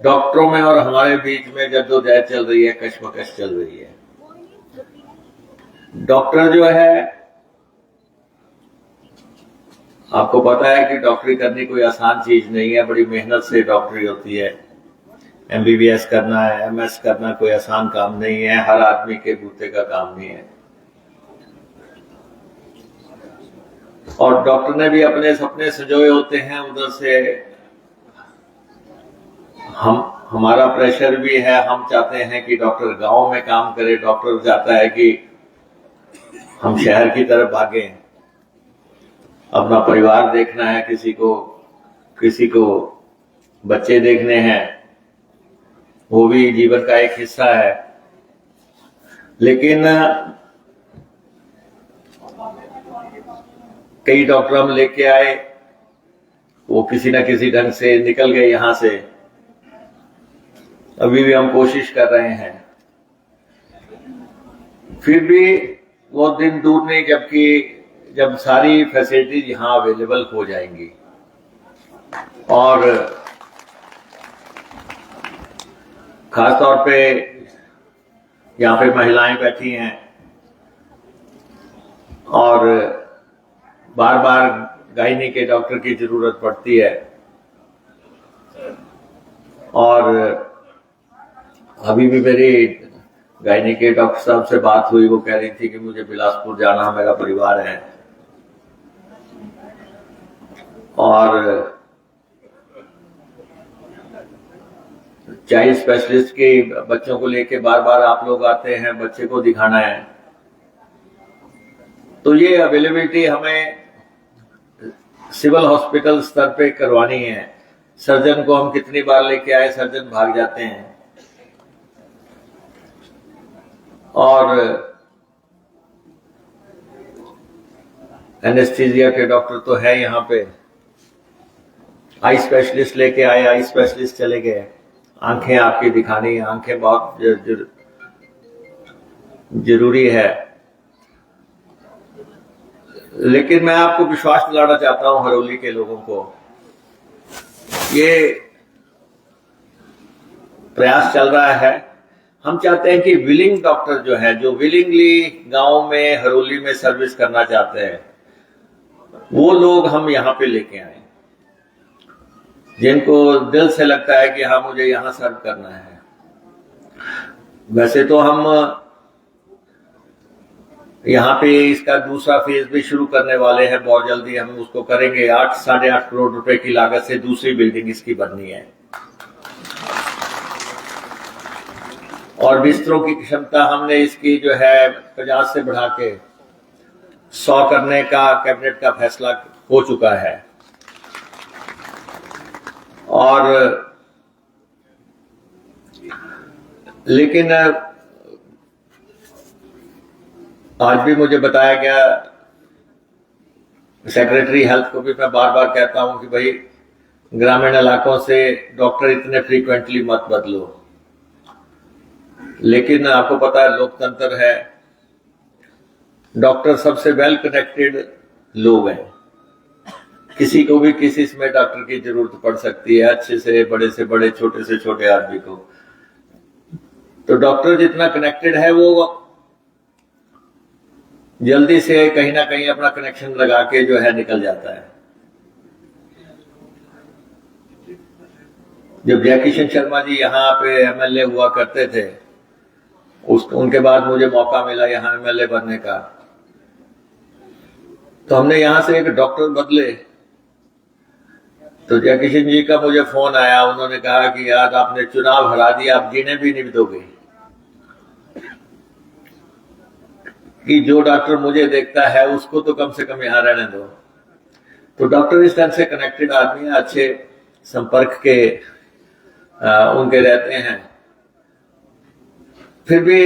डॉक्टरों में और हमारे बीच में जद्दोजहद चल रही है, कशमकश चल रही है। डॉक्टर जो है, आपको पता है कि डॉक्टरी करनी कोई आसान चीज नहीं है, बड़ी मेहनत से डॉक्टरी होती है। MBBS करना है, MS करना कोई आसान काम नहीं है, हर आदमी के बूते का काम नहीं है। और डॉक्टर ने भी अपने सपने सजोए होते हैं, उधर से हमारा प्रेशर भी है। हम चाहते हैं कि डॉक्टर गांव में काम करे, डॉक्टर चाहता है कि हम शहर की तरफ भागें, अपना परिवार देखना है, किसी को बच्चे देखने हैं, वो भी जीवन का एक हिस्सा है। लेकिन कई डॉक्टर हम लेके आए, वो किसी ना किसी ढंग से निकल गए यहां से। अभी भी हम कोशिश कर रहे हैं, फिर भी वो दिन दूर नहीं जब सारी फैसिलिटीज यहां अवेलेबल हो जाएंगी। और खासतौर पे यहाँ पे महिलाएं बैठी हैं और बार बार गायनी के डॉक्टर की जरूरत पड़ती है। और अभी भी मेरी गायनी के डॉक्टर साहब से बात हुई, वो कह रही थी कि मुझे बिलासपुर जाना, मेरा परिवार है। और चाइल्ड स्पेशलिस्ट के बच्चों को लेके बार बार आप लोग आते हैं, बच्चे को दिखाना है। तो ये अवेलेबिलिटी हमें सिविल हॉस्पिटल स्तर पे करवानी है। सर्जन को हम कितनी बार लेके आए, सर्जन भाग जाते हैं। और एनेस्थीसिया के डॉक्टर तो है यहाँ पे, आई स्पेशलिस्ट लेके आए, आई स्पेशलिस्ट चले गए। आंखें आपकी दिखानी है, आंखें बहुत जरूरी है। लेकिन मैं आपको विश्वास दिलाना चाहता हूं हरोली के लोगों को, ये प्रयास चल रहा है। हम चाहते हैं कि विलिंग डॉक्टर जो है, जो विलिंगली गांव में हरोली में सर्विस करना चाहते हैं, वो लोग हम यहाँ पे लेके आए, जिनको दिल से लगता है कि हाँ मुझे यहां सर्व करना है। वैसे तो हम यहाँ पे इसका दूसरा फेज भी शुरू करने वाले हैं, बहुत जल्दी हम उसको करेंगे। 8-8.5 करोड़ रुपए की लागत से दूसरी बिल्डिंग इसकी बननी है। और बिस्तरों की क्षमता हमने इसकी जो है 50 से बढ़ा के 100 करने का कैबिनेट का फैसला हो चुका है। और लेकिन आज भी मुझे बताया गया, सेक्रेटरी हेल्थ को भी मैं बार बार कहता हूं कि भाई ग्रामीण इलाकों से डॉक्टर इतने फ्रीक्वेंटली मत बदलो। लेकिन आपको पता है लोकतंत्र है, डॉक्टर सबसे वेल कनेक्टेड लोग हैं। किसी को भी किसी में डॉक्टर की जरूरत पड़ सकती है, अच्छे से बड़े, छोटे से छोटे आदमी को। तो डॉक्टर जितना कनेक्टेड है वो जल्दी से कहीं ना कहीं अपना कनेक्शन लगा के जो है निकल जाता है। जब जयकिशन शर्मा जी यहाँ पे MLA हुआ करते थे, उनके बाद मुझे मौका मिला यहाँ MLA बनने का, तो हमने यहां से एक डॉक्टर बदले। तो जयकिशन जी का मुझे फोन आया, उन्होंने कहा कि यार आपने चुनाव हरा दिया, आप जीने भी नहीं दोगे, कि जो डॉक्टर मुझे देखता है उसको तो कम से कम यहां रहने दो। तो डॉक्टर इस तरह से कनेक्टेड आदमी है, अच्छे संपर्क के उनके रहते हैं। फिर भी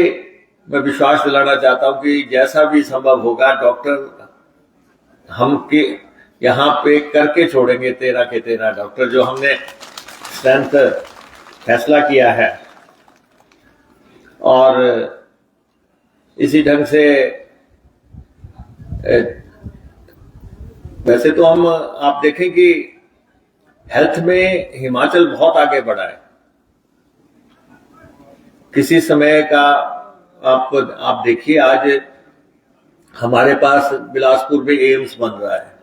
मैं विश्वास दिलाना चाहता हूं कि जैसा भी संभव होगा, डॉक्टर हम के यहाँ पे करके छोड़ेंगे 13 के 13 डॉक्टर, जो हमने स्ट्रेंथ फैसला किया है। और इसी ढंग से वैसे तो हम आप देखें कि हेल्थ में हिमाचल बहुत आगे बढ़ा है। किसी समय का आप देखिए, आज हमारे पास बिलासपुर में एम्स बन रहा है,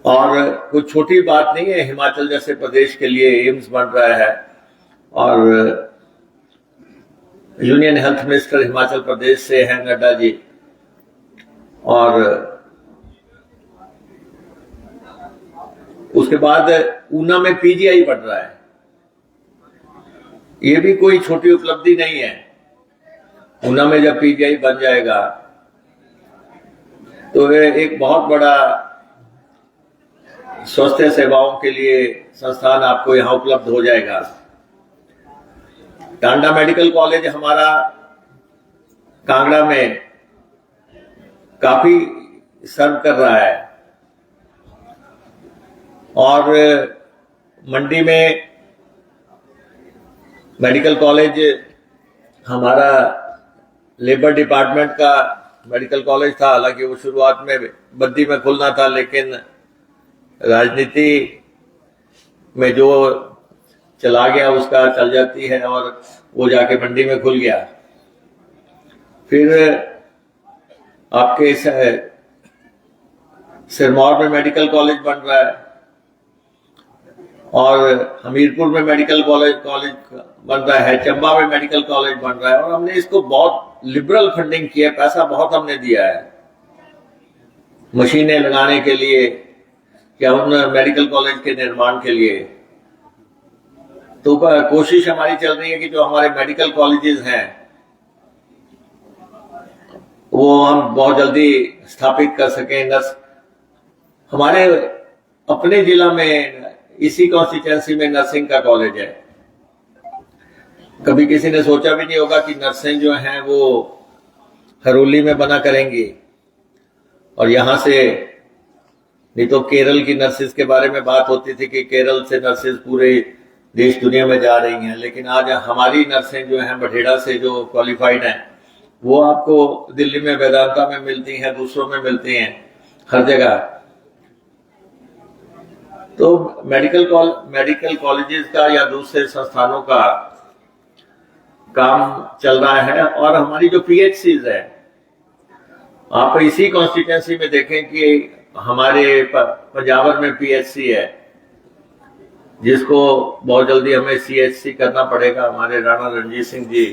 और कुछ छोटी बात नहीं है। हिमाचल जैसे प्रदेश के लिए एम्स बन रहा है, और union health minister Himachal Pradesh से हैं नड्डा जी, और उसके बाद ऊना में पीजीआई बन रहा है। ये भी कोई छोटी उपलब्धि नहीं है। ऊना में जब पीजीआई बन जाएगा तो एक बहुत बड़ा स्वास्थ्य सेवाओं के लिए संस्थान आपको यहाँ उपलब्ध हो जाएगा। टांडा मेडिकल कॉलेज हमारा कांगड़ा में काफी सर्व कर रहा है, और मंडी में मेडिकल कॉलेज हमारा लेबर डिपार्टमेंट का मेडिकल कॉलेज था। हालांकि वो शुरुआत में बद्दी में खुलना था, लेकिन राजनीति में जो चला गया उसका चल जाती है, और वो जाके मंडी में खुल गया। फिर आपके सिरमौर में मेडिकल कॉलेज बन रहा है, और हमीरपुर में मेडिकल कॉलेज बन रहा है, चंबा में मेडिकल कॉलेज बन रहा है। और हमने इसको बहुत लिबरल फंडिंग की है, पैसा बहुत हमने दिया है मशीनें लगाने के लिए या उन मेडिकल कॉलेज के निर्माण के लिए। तो कोशिश हमारी चल रही है कि जो हमारे मेडिकल कॉलेजेस हैं वो हम बहुत जल्दी स्थापित कर सकें। हमारे अपने जिला में इसी कॉन्स्टिट्यूएंसी में नर्सिंग का कॉलेज है। कभी किसी ने सोचा भी नहीं होगा कि नर्सिंग जो हैं वो हरोली में बना करेंगी, और यहां से नहीं तो केरल की नर्सिस के बारे में बात होती थी कि केरल से नर्सिस पूरे देश दुनिया में जा रही हैं, लेकिन आज हमारी नर्सें जो हैं बठेड़ा से जो क्वालिफाइड हैं वो आपको दिल्ली में वेदांता में मिलती हैं, दूसरों में मिलती हैं, हर जगह। तो मेडिकल कॉलेजेस का या दूसरे संस्थानों का काम चल रहा है। और हमारी जो पीएचसीज है, आप इसी कॉन्स्टिट्यूएंसी में देखें कि हमारे पंजावर में पीएचसी है, जिसको बहुत जल्दी हमें सीएचसी करना पड़ेगा। हमारे राणा रणजीत सिंह जी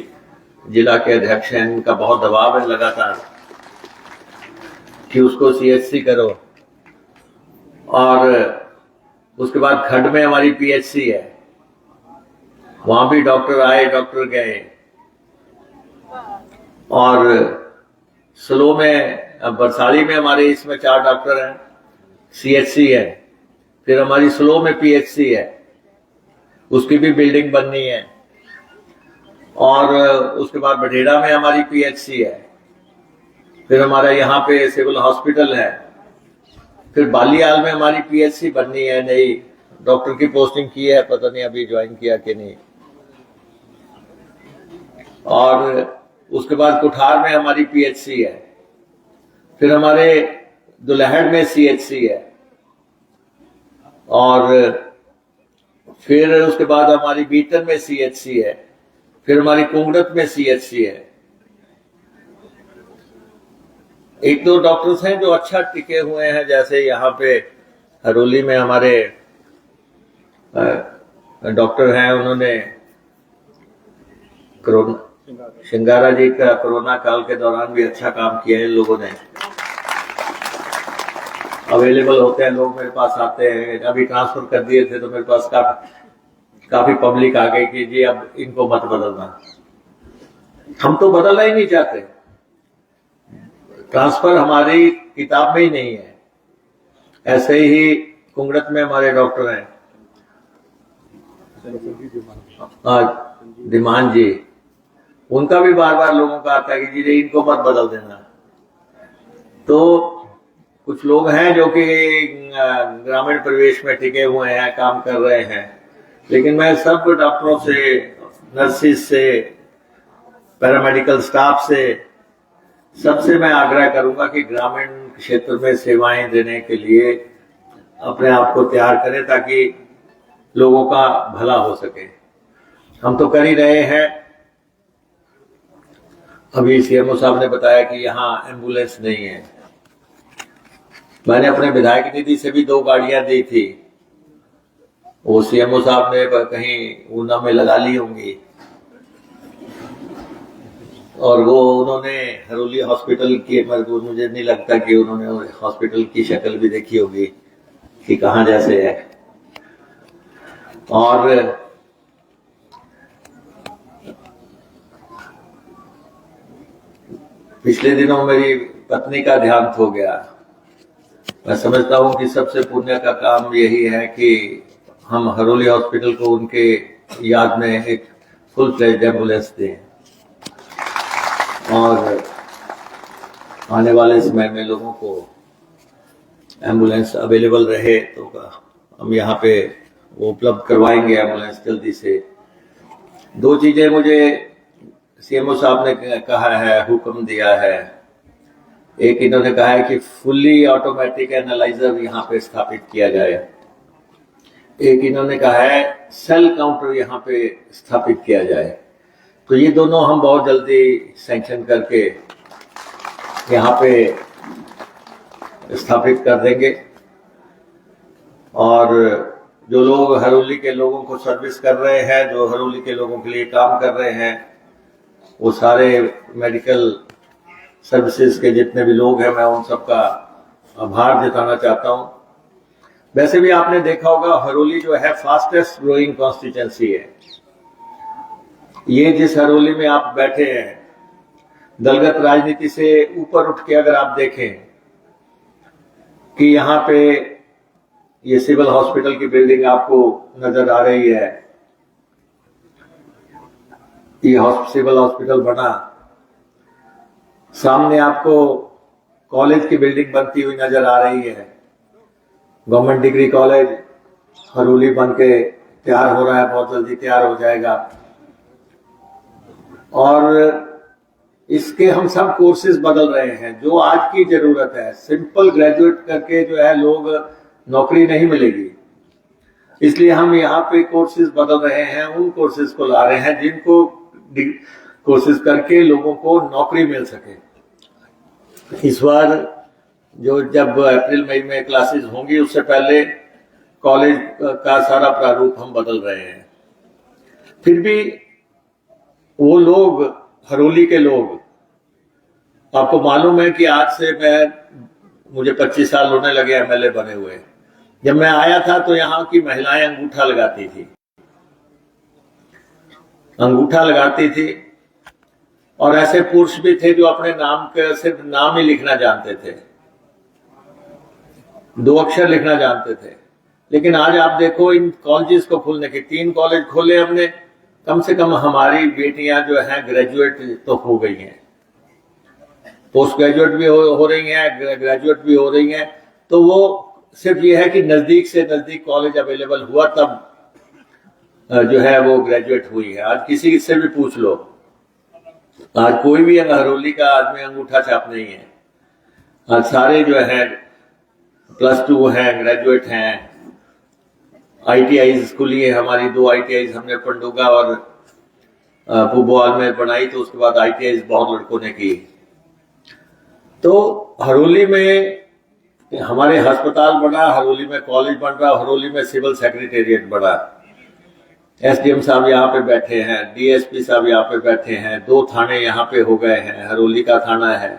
जिला के अध्यक्ष हैं, इनका बहुत दबाव है लगातार कि उसको सीएचसी करो। और उसके बाद खंड में हमारी पीएचसी है, वहां भी डॉक्टर आए, डॉक्टर गए। और स्लो में बरसाली में हमारे इसमें 4 डॉक्टर हैं, सीएचसी है। फिर हमारी स्लो में पीएचसी है, उसकी भी बिल्डिंग बननी है। और उसके बाद बठेड़ा में हमारी पीएचसी है। फिर हमारा यहाँ पे सिविल हॉस्पिटल है। फिर बालियाल में हमारी पीएचसी बननी है, नई डॉक्टर की पोस्टिंग की है, पता नहीं अभी ज्वाइन किया कि नहीं। और उसके बाद कुठार में हमारी पीएचसी है। फिर हमारे दुल्हड़ में सीएचसी है। और फिर उसके बाद हमारी बीटन में सीएचसी है। फिर हमारी कुंगड़त में सीएचसी है। 1-2 डॉक्टर्स हैं जो अच्छा टिके हुए हैं, जैसे यहाँ पे हरोली में हमारे डॉक्टर हैं, उन्होंने शिंगारा जी का कोरोना काल के दौरान भी अच्छा काम किया है। इन लोगों ने अवेलेबल होते हैं, लोग मेरे पास आते हैं। अभी ट्रांसफर कर दिए थे तो मेरे पास काफी पब्लिक आ गई कि जी अब इनको मत बदलना। हम तो बदलना ही नहीं चाहते, ट्रांसफर हमारी किताब में ही नहीं है। ऐसे ही कुंगड़त में हमारे डॉक्टर हैं दिमान जी, उनका भी बार बार लोगों का आता है कि जी इनको मत बदल देना। तो कुछ लोग हैं जो कि ग्रामीण परिवेश में टिके हुए हैं, काम कर रहे हैं। लेकिन मैं सब डॉक्टरों से, नर्सिस से, पैरामेडिकल स्टाफ से, सबसे मैं आग्रह करूंगा कि ग्रामीण क्षेत्र में सेवाएं देने के लिए अपने आप को तैयार करें, ताकि लोगों का भला हो सके। हम तो कर ही रहे हैं। अभी सीएमओ साहब ने बताया कि यहाँ एम्बुलेंस नहीं है। मैंने अपने विधायक निधि से भी 2 गाड़ियां दी थी, वो सीएमओ साहब ने कहीं ऊना में लगा ली होंगी, और वो उन्होंने हरोली हॉस्पिटल की, मुझे नहीं लगता कि उन्होंने हॉस्पिटल की शक्ल भी देखी होगी कि कहाँ जैसे है। और पिछले दिनों मेरी पत्नी का देहांत हो गया। मैं समझता हूं कि सबसे पुण्य का काम यही है कि हम हरोली हॉस्पिटल को उनके याद में एक फुल फ्लेज्ड एम्बुलेंस दें, और आने वाले समय में लोगों को एम्बुलेंस अवेलेबल रहे तो हम यहाँ पे वो उपलब्ध करवाएंगे एम्बुलेंस जल्दी से। 2 चीजें मुझे सीएमओ साहब ने कहा है, हुक्म दिया है। एक इन्होंने कहा है कि फुल्ली ऑटोमेटिक एनालाइजर यहाँ पे स्थापित किया जाए। एक इन्होंने कहा है सेल काउंटर यहाँ पे स्थापित किया जाए। तो ये दोनों हम बहुत जल्दी सैंक्शन करके यहाँ पे स्थापित कर देंगे, और जो लोग हरोली के लोगों को सर्विस कर रहे हैं, जो हरोली के लोगों के लिए काम कर रहे हैं, वो सारे मेडिकल सर्विसेज के जितने भी लोग हैं, मैं उन सबका आभार जताना चाहता हूं। वैसे भी आपने देखा होगा हरोली जो है फास्टेस्ट ग्रोइंग कॉन्स्टिट्यूंसी है। ये जिस हरोली में आप बैठे हैं, दलगत राजनीति से ऊपर उठ के अगर आप देखें कि यहाँ पे ये सिविल हॉस्पिटल की बिल्डिंग आपको नजर आ रही है, ये सिविल हॉस्पिटल बना, सामने आपको कॉलेज की बिल्डिंग बनती हुई नजर आ रही है। गवर्नमेंट डिग्री कॉलेज हरोली बन के तैयार हो रहा है, बहुत जल्दी तैयार हो जाएगा। और इसके हम सब कोर्सेज बदल रहे हैं। जो आज की जरूरत है, सिंपल ग्रेजुएट करके जो है लोग नौकरी नहीं मिलेगी, इसलिए हम यहाँ पे कोर्सेज बदल रहे हैं, उन कोर्सेज को ला रहे हैं जिनको कोर्सेज करके लोगों को नौकरी मिल सके। इस बार जो जब अप्रैल मई में क्लासेस होंगी, उससे पहले कॉलेज का सारा प्रारूप हम बदल रहे हैं। फिर भी वो लोग, हरोली के लोग, आपको मालूम है कि आज से मुझे 25 साल होने लगे एमएलए बने हुए। जब मैं आया था तो यहाँ की महिलाएं अंगूठा लगाती थी, और ऐसे पुरुष भी थे जो अपने नाम के सिर्फ नाम ही लिखना जानते थे, 2 अक्षर लिखना जानते थे। लेकिन आज आप देखो इन कॉलेजेस को खोलने के 3 कॉलेज खोले हमने, कम से कम हमारी बेटियां जो हैं ग्रेजुएट तो हो गई हैं, पोस्ट ग्रेजुएट भी हो रही हैं, ग्रेजुएट भी हो रही हैं। तो वो सिर्फ ये है कि नजदीक से नजदीक कॉलेज अवेलेबल हुआ तब जो है वो ग्रेजुएट हुई है। आज किसी से भी पूछ लो, आज कोई भी हरोली का आदमी अंगूठा छाप नहीं है। आज सारे जो है +2 हैं, ग्रेजुएट हैं। ITIs खुली है हमारी, 2 ITIs हमने पंडुगा और पुबवाल में बनाई, तो उसके बाद ITIs बहुत लड़कों ने की। तो हरोली में हमारे अस्पताल बना, हरोली में कॉलेज बन रहा, हरोली में सिविल सेक्रेटेरिएट बना। SDM साहब यहाँ पे बैठे हैं, DSP साहब यहाँ पे बैठे हैं, 2 थाने यहाँ पे हो गए हैं, हरोली का थाना है,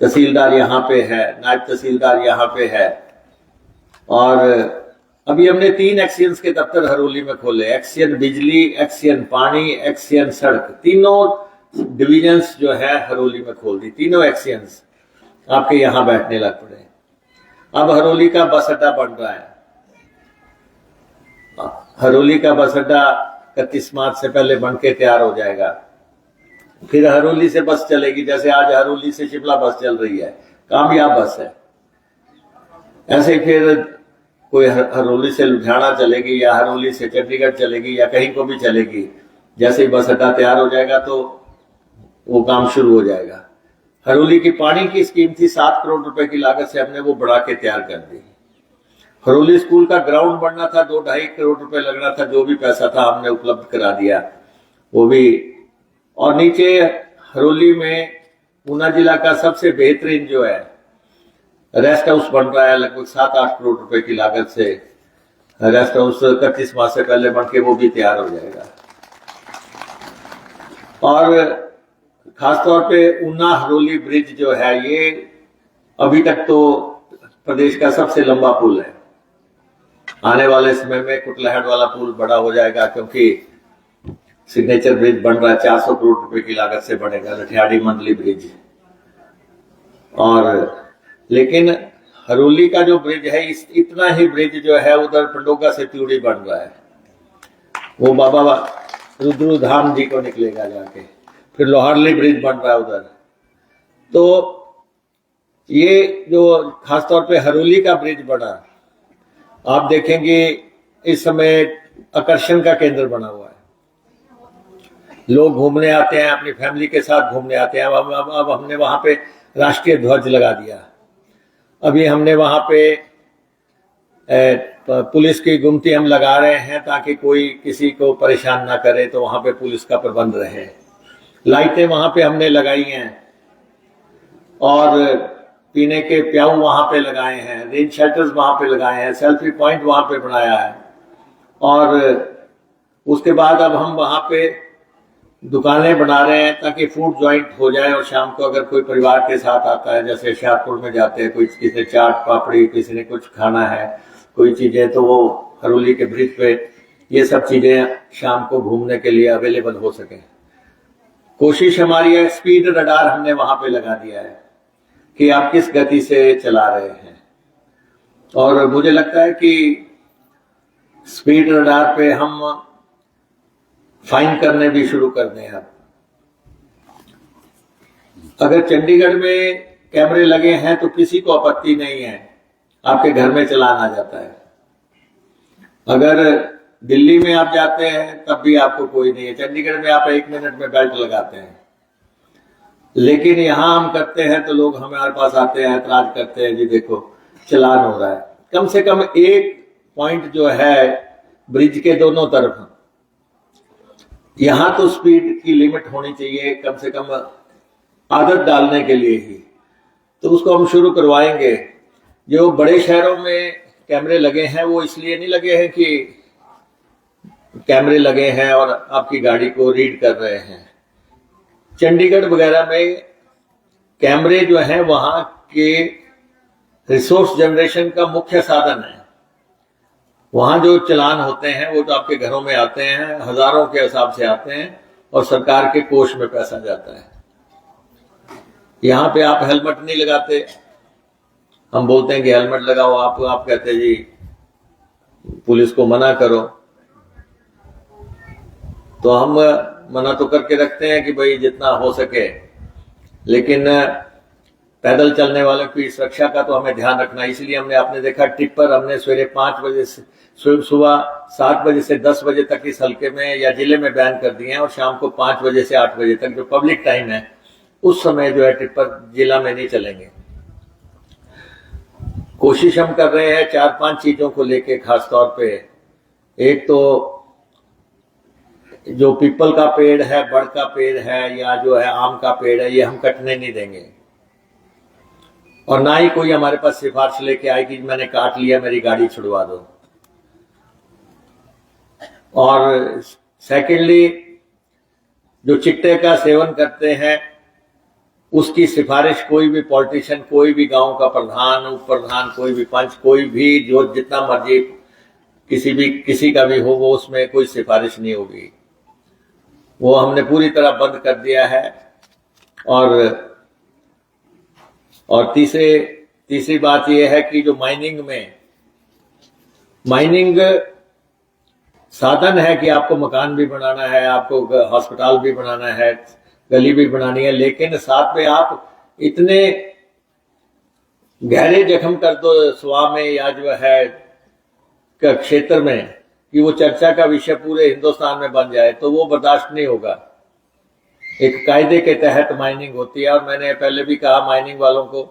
तहसीलदार यहाँ पे है, नायब तहसीलदार यहाँ पे है। और अभी हमने 3 एक्सियंस के दफ्तर हरोली में खोले, एक्सियन बिजली, एक्सियन पानी, एक्सियन सड़क, तीनों डिविजन्स जो है हरोली में खोल दी। तीनों एक्सियंस आपके यहाँ बैठने लग पड़े। अब हरोली का बस अड्डा बन रहा है। हरोली का बस अड्डा 31 मार्च से पहले बन के तैयार हो जाएगा। फिर हरोली से बस चलेगी, जैसे आज हरोली से शिमला बस चल रही है, कामयाब बस है। ऐसे ही फिर कोई हरोली से लुधियाना चलेगी, या हरोली से चंडीगढ़ चलेगी, या कहीं को भी चलेगी। जैसे ही बस अड्डा तैयार हो जाएगा तो वो काम शुरू हो जाएगा। हरोली की पानी की स्कीम थी, 7 करोड़ रुपए की लागत से हमने वो बढ़ा के तैयार कर दी। हरोली स्कूल का ग्राउंड बनना था, 2-2.5 करोड़ रुपए लगना था, जो भी पैसा था हमने उपलब्ध करा दिया वो भी। और नीचे हरोली में ऊना जिला का सबसे बेहतरीन जो है रेस्ट हाउस बन रहा है, लगभग 7-8 करोड़ रुपए की लागत से। रेस्ट हाउस 31 माह से पहले बन के वो भी तैयार हो जाएगा। और खासतौर पे ऊना हरोली ब्रिज जो है, ये अभी तक तो प्रदेश का सबसे लंबा पुल है। आने वाले समय में कुटलहट वाला पुल बड़ा हो जाएगा, क्योंकि सिग्नेचर ब्रिज बन रहा है, 400 करोड़ रुपए की लागत से बनेगा, लठियाड़ी मंडली ब्रिज। और लेकिन हरोली का जो ब्रिज है, इतना ही ब्रिज जो है उधर पंडोगा से त्यूड़ी बन रहा है, वो बाबा रुद्रधाम जी को निकलेगा जाके। फिर लोहारली ब्रिज बन रहा है उधर। तो ये जो खासतौर पे हरोली का ब्रिज बना, आप देखेंगे इस समय आकर्षण का केंद्र बना हुआ है। लोग घूमने आते हैं, अपनी फैमिली के साथ घूमने आते हैं। अब हमने वहां पे राष्ट्रीय ध्वज लगा दिया। अभी हमने वहां पे पुलिस की गुमती हम लगा रहे हैं, ताकि कोई किसी को परेशान ना करे, तो वहां पे पुलिस का प्रबंध रहे। लाइटें वहां पे हमने लगाई हैं, और पीने के प्याऊ वहां पे लगाए हैं, रेन शेल्टर्स वहां पे लगाए हैं, सेल्फी पॉइंट वहां पे बनाया है। और उसके बाद अब हम वहां पे दुकानें बना रहे हैं, ताकि फूड जॉइंट हो जाए। और शाम को अगर कोई परिवार के साथ आता है, जैसे शाहपुर में जाते हैं, कोई किसी ने चाट पापड़ी, किसी ने कुछ खाना है, कोई चीजें, तो वो हरोली के ब्रिज पे ये सब चीजें शाम को घूमने के लिए अवेलेबल हो सके। कोशिश हमारी है, स्पीड रडार हमने वहां पे लगा दिया है कि आप किस गति से चला रहे हैं। और मुझे लगता है कि स्पीड रडार पे हम फाइन करने भी शुरू कर दें। अब अगर चंडीगढ़ में कैमरे लगे हैं तो किसी को आपत्ति नहीं है, आपके घर में चलान आ जाता है। अगर दिल्ली में आप जाते हैं तब भी आपको कोई नहीं है। चंडीगढ़ में आप 1 मिनट में बेल्ट लगाते हैं, लेकिन यहां हम करते हैं तो लोग हमारे पास आते हैं, ऐतराज करते हैं, जी देखो चलान हो रहा है। कम से कम एक पॉइंट जो है ब्रिज के दोनों तरफ, यहां तो स्पीड की लिमिट होनी चाहिए, कम से कम आदत डालने के लिए ही। तो उसको हम शुरू करवाएंगे। जो बड़े शहरों में कैमरे लगे हैं, वो इसलिए नहीं लगे हैं कि कैमरे लगे हैं और आपकी गाड़ी को रीड कर रहे हैं। चंडीगढ़ वगैरह में कैमरे जो हैं वहां के रिसोर्स जनरेशन का मुख्य साधन है। वहां जो चलान होते हैं वो तो आपके घरों में आते हैं, हजारों के हिसाब से आते हैं, और सरकार के कोष में पैसा जाता है। यहां पे आप हेलमेट नहीं लगाते, हम बोलते हैं कि हेलमेट लगाओ, आप कहते हैं जी पुलिस को मना करो। तो हम मना तो करके रखते हैं कि भाई जितना हो सके, लेकिन पैदल चलने वालों की सुरक्षा का तो हमें ध्यान रखना। इसलिए हमने, आपने देखा टिप्पर हमने सवेरे 5 बजे से सुबह 7 बजे से 10 बजे तक इस हल्के में या जिले में बैन कर दिए हैं, और शाम को 5 बजे से 8 बजे तक जो पब्लिक टाइम है उस समय जो है टिप्पर जिला में नहीं चलेंगे। कोशिश हम कर रहे हैं 4-5 चीजों को लेके खास तौर पे। एक तो जो पीपल का पेड़ है, बड़ का पेड़ है, या जो है आम का पेड़ है, ये हम कटने नहीं देंगे। और ना ही कोई हमारे पास सिफारिश लेके आए कि मैंने काट लिया, मेरी गाड़ी छुड़वा दो। और सेकेंडली, जो चिट्टे का सेवन करते हैं उसकी सिफारिश कोई भी पॉलिटिशियन, कोई भी गांव का प्रधान, उप प्रधान, कोई भी पंच, कोई भी जो जितना मर्जी किसी का भी हो, वो उसमें कोई सिफारिश नहीं होगी। वो हमने पूरी तरह बंद कर दिया है। और तीसरी बात यह है कि जो माइनिंग साधन है कि आपको मकान भी बनाना है, आपको हॉस्पिटल भी बनाना है, गली भी बनानी है, लेकिन साथ में आप इतने गहरे जख्म कर दो स्वाब में या जो है क्षेत्र में कि वो चर्चा का विषय पूरे हिंदुस्तान में बन जाए, तो वो बर्दाश्त नहीं होगा। एक कायदे के तहत माइनिंग होती है। और मैंने पहले भी कहा माइनिंग वालों को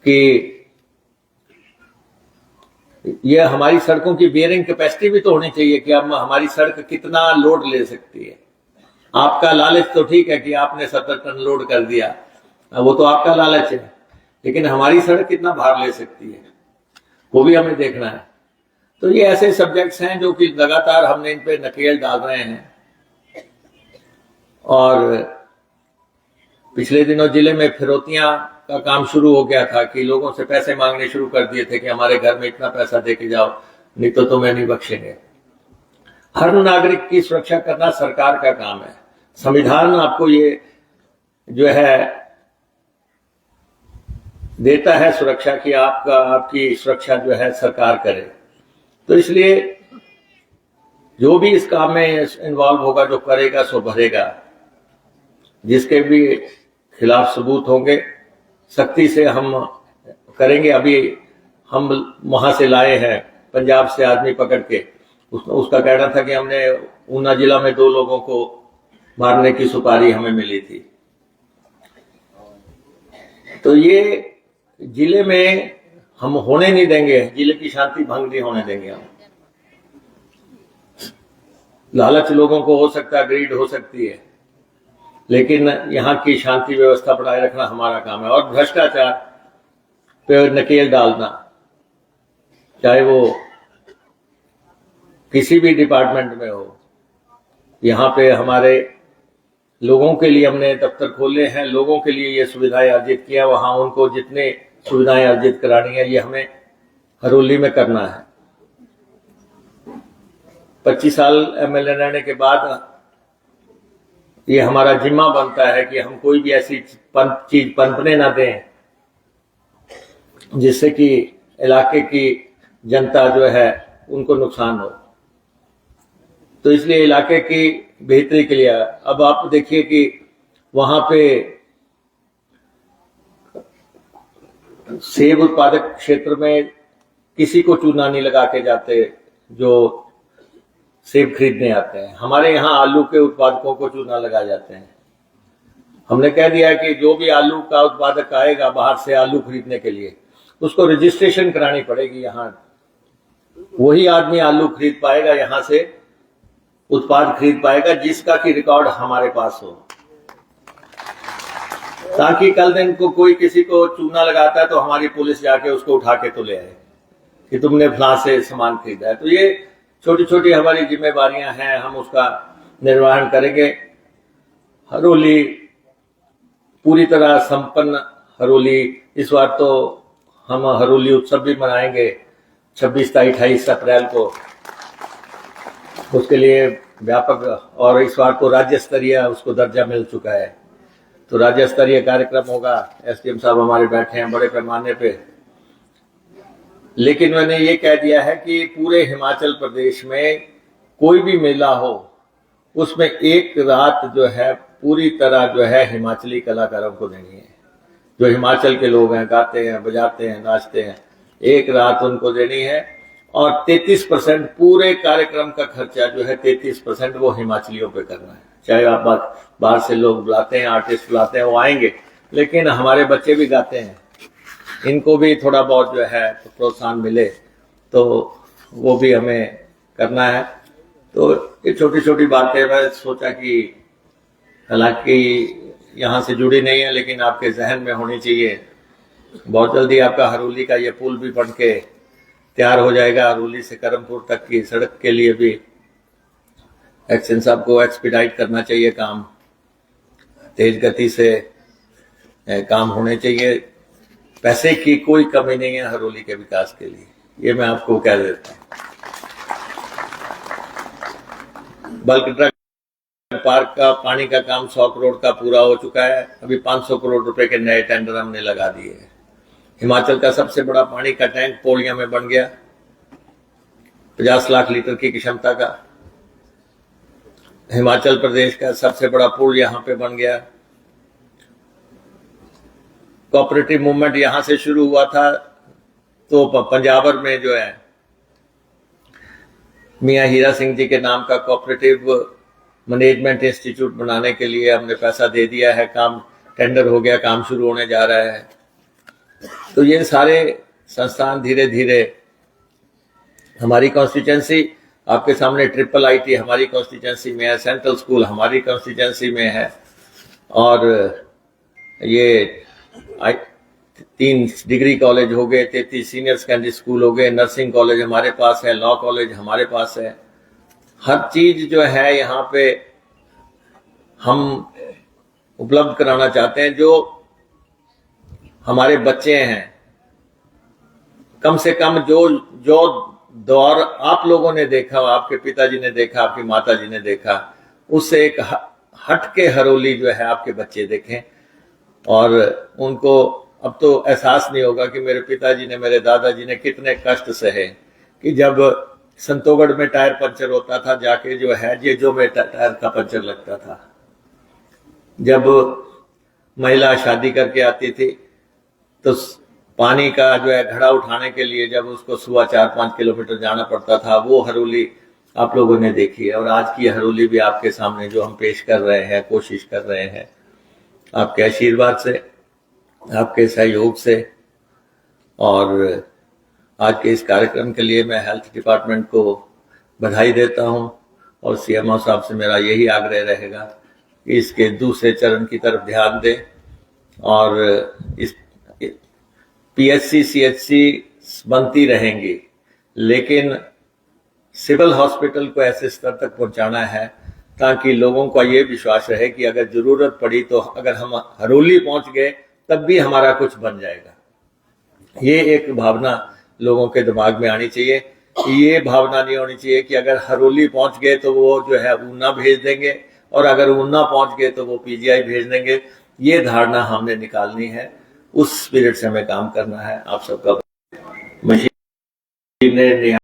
कि ये हमारी सड़कों की बेयरिंग कैपेसिटी भी तो होनी चाहिए कि अब हमारी सड़क कितना लोड ले सकती है। आपका लालच तो ठीक है कि आपने 70 टन लोड कर दिया, वो तो आपका लालच है, लेकिन हमारी सड़क कितना भार ले सकती है वो भी हमें देखना है। तो ये ऐसे सब्जेक्ट्स हैं जो कि लगातार हमने इन पे नकेल डाल रहे हैं। और पिछले दिनों जिले में फिरौतियां का काम शुरू हो गया था कि लोगों से पैसे मांगने शुरू कर दिए थे कि हमारे घर में इतना पैसा दे के जाओ, नहीं तो तुम्हें नहीं बख्शेंगे। हर नागरिक की सुरक्षा करना सरकार का काम है। संविधान आपको ये जो है देता है सुरक्षा की, आपकी सुरक्षा जो है सरकार करे। तो इसलिए जो भी इस काम में इन्वॉल्व होगा, जो करेगा सो भरेगा। जिसके भी खिलाफ सबूत होंगे सख्ती से हम करेंगे। अभी हम वहां से लाए हैं पंजाब से आदमी पकड़ के, उसका कहना था कि हमने ऊना जिला में 2 लोगों को मारने की सुपारी हमें मिली थी। तो ये जिले में हम होने नहीं देंगे, जिले की शांति भंग नहीं होने देंगे हम। लालच लोगों को हो सकता है, ग्रीड हो सकती है, लेकिन यहाँ की शांति व्यवस्था बनाए रखना हमारा काम है। और भ्रष्टाचार पे नकेल डालना, चाहे वो किसी भी डिपार्टमेंट में हो। यहाँ पे हमारे लोगों के लिए हमने दफ्तर खोले हैं, लोगों के लिए ये सुविधाएं अर्जित किया। वहां उनको जितने सुविधाएं अर्जित करानी है ये हमें हरोली में करना है। 25 साल एमएलए रहने के बाद ये हमारा जिम्मा बनता है कि हम कोई भी ऐसी चीज पनपने ना दें जिससे कि इलाके की जनता जो है उनको नुकसान हो। तो इसलिए इलाके की बेहतरी के लिए अब आप देखिए कि वहां पे सेब उत्पादक क्षेत्र में किसी को चूना नहीं लगा के जाते जो सेब खरीदने आते हैं। हमारे यहाँ आलू के उत्पादकों को चूना लगा जाते हैं। हमने कह दिया है कि जो भी आलू का उत्पादक आएगा बाहर से आलू खरीदने के लिए, उसको रजिस्ट्रेशन करानी पड़ेगी। यहाँ वही आदमी आलू खरीद पाएगा, यहाँ से उत्पाद खरीद पाएगा जिसका की रिकॉर्ड हमारे पास हो, ताकि कल दिन को कोई किसी को चूना लगाता है तो हमारी पुलिस जाके उसको उठा के तो ले आए कि तुमने फलां से सामान खरीदा है। तो ये छोटी छोटी हमारी जिम्मेवारियां हैं, हम उसका निर्वहन करेंगे। हरोली पूरी तरह संपन्न हरोली। इस बार तो हम हरोली उत्सव भी मनाएंगे 26 तारीख 28 अप्रैल को। उसके लिए व्यापक, और इस बार तो राज्य स्तरीय उसको दर्जा मिल चुका है, तो राज्य स्तरीय कार्यक्रम होगा। एसडीएम साहब हमारे बैठे हैं बड़े पैमाने पे। लेकिन मैंने ये कह दिया है कि पूरे हिमाचल प्रदेश में कोई भी मेला हो उसमें एक रात जो है पूरी तरह जो है हिमाचली कलाकारों को देनी है। जो हिमाचल के लोग हैं, गाते हैं, बजाते हैं, नाचते हैं, एक रात उनको देनी है। और 33% पूरे कार्यक्रम का खर्चा जो है 33% वो हिमाचलियों पे करना है। चाहे आप बाहर से लोग बुलाते हैं, आर्टिस्ट बुलाते हैं, वो आएंगे, लेकिन हमारे बच्चे भी गाते हैं, इनको भी थोड़ा बहुत जो है प्रोत्साहन मिले, तो वो भी हमें करना है। तो ये छोटी छोटी बातें मैं सोचा कि हालांकि यहाँ से जुड़ी नहीं है लेकिन आपके जहन में होनी चाहिए। बहुत जल्दी आपका हरोली का ये पुल भी बन के तैयार हो जाएगा। हरोली से करमपुर तक की सड़क के लिए भी एक्शन साहब को एक्सपीडाइट करना चाहिए, काम तेज गति से काम होने चाहिए। पैसे की कोई कमी नहीं है हरोली के विकास के लिए, ये मैं आपको कह देता हूँ। बल्क ट्रक पार्क का पानी का काम 100 करोड़ का पूरा हो चुका है। अभी 500 करोड़ रुपए के नए टेंडर हमने लगा दिए हैं। हिमाचल का सबसे बड़ा पानी का टैंक पौड़िया में बन गया, 50 लाख लीटर की क्षमता का। हिमाचल प्रदेश का सबसे बड़ा पुल यहाँ पे बन गया। कोऑपरेटिव मूवमेंट यहाँ से शुरू हुआ था, तो पंजाबर में जो है मियां हीरा सिंह जी के नाम का कोऑपरेटिव मैनेजमेंट इंस्टीट्यूट बनाने के लिए हमने पैसा दे दिया है। काम टेंडर हो गया, काम शुरू होने जा रहा है। तो ये सारे संस्थान धीरे धीरे हमारी कॉन्स्टिट्यूंसी आपके सामने ट्रिपल आईटी हमारी कॉन्स्टिट्यूंसी में है, सेंट्रल स्कूल हमारी कॉन्स्टिट्यूंसी में है, और ये 3 डिग्री कॉलेज हो गए, 33 सीनियर सेकेंडरी स्कूल हो गए, नर्सिंग कॉलेज हमारे पास है, लॉ कॉलेज हमारे पास है। हर चीज जो है यहाँ पे हम उपलब्ध कराना चाहते हैं। जो हमारे बच्चे हैं, कम से कम जो दौर आप लोगों ने देखा, आपके पिताजी ने देखा, आपकी माताजी ने देखा, उससे एक हट के हरोली जो है आपके बच्चे देखें, और उनको अब तो एहसास नहीं होगा कि मेरे पिताजी ने, मेरे दादाजी ने कितने कष्ट सहे कि जब संतोगढ़ में टायर पंचर होता था, जाके जो है जेजो में टायर का पंचर लगता था। जब महिला शादी करके आती थी तो पानी का जो है घड़ा उठाने के लिए जब उसको सुबह 4-5 किलोमीटर जाना पड़ता था, वो हरोली आप लोगों ने देखी है। और आज की हरोली भी आपके सामने जो हम पेश कर रहे हैं, कोशिश कर रहे हैं, आपके आशीर्वाद से, आपके सहयोग से। और आज के इस कार्यक्रम के लिए मैं हेल्थ डिपार्टमेंट को बधाई देता हूं, और सीएमओ साहब से मेरा यही आग्रह रहेगा कि इसके दूसरे चरण की तरफ ध्यान दें, और इस पीएचसी सीएचसी बनती रहेंगी, लेकिन सिविल हॉस्पिटल को ऐसे स्तर तक पहुंचाना है ताकि लोगों का ये विश्वास रहे कि अगर जरूरत पड़ी तो अगर हम हरोली पहुंच गए तब भी हमारा कुछ बन जाएगा। ये एक भावना लोगों के दिमाग में आनी चाहिए। ये भावना नहीं होनी चाहिए कि अगर हरोली पहुंच गए तो वो जो है ऊना भेज देंगे, और अगर ऊना पहुंच गए तो वो पीजीआई भेज देंगे। ये धारणा हमने निकालनी है, उस स्पिरिट से हमें काम करना है। आप सबका मशीन ने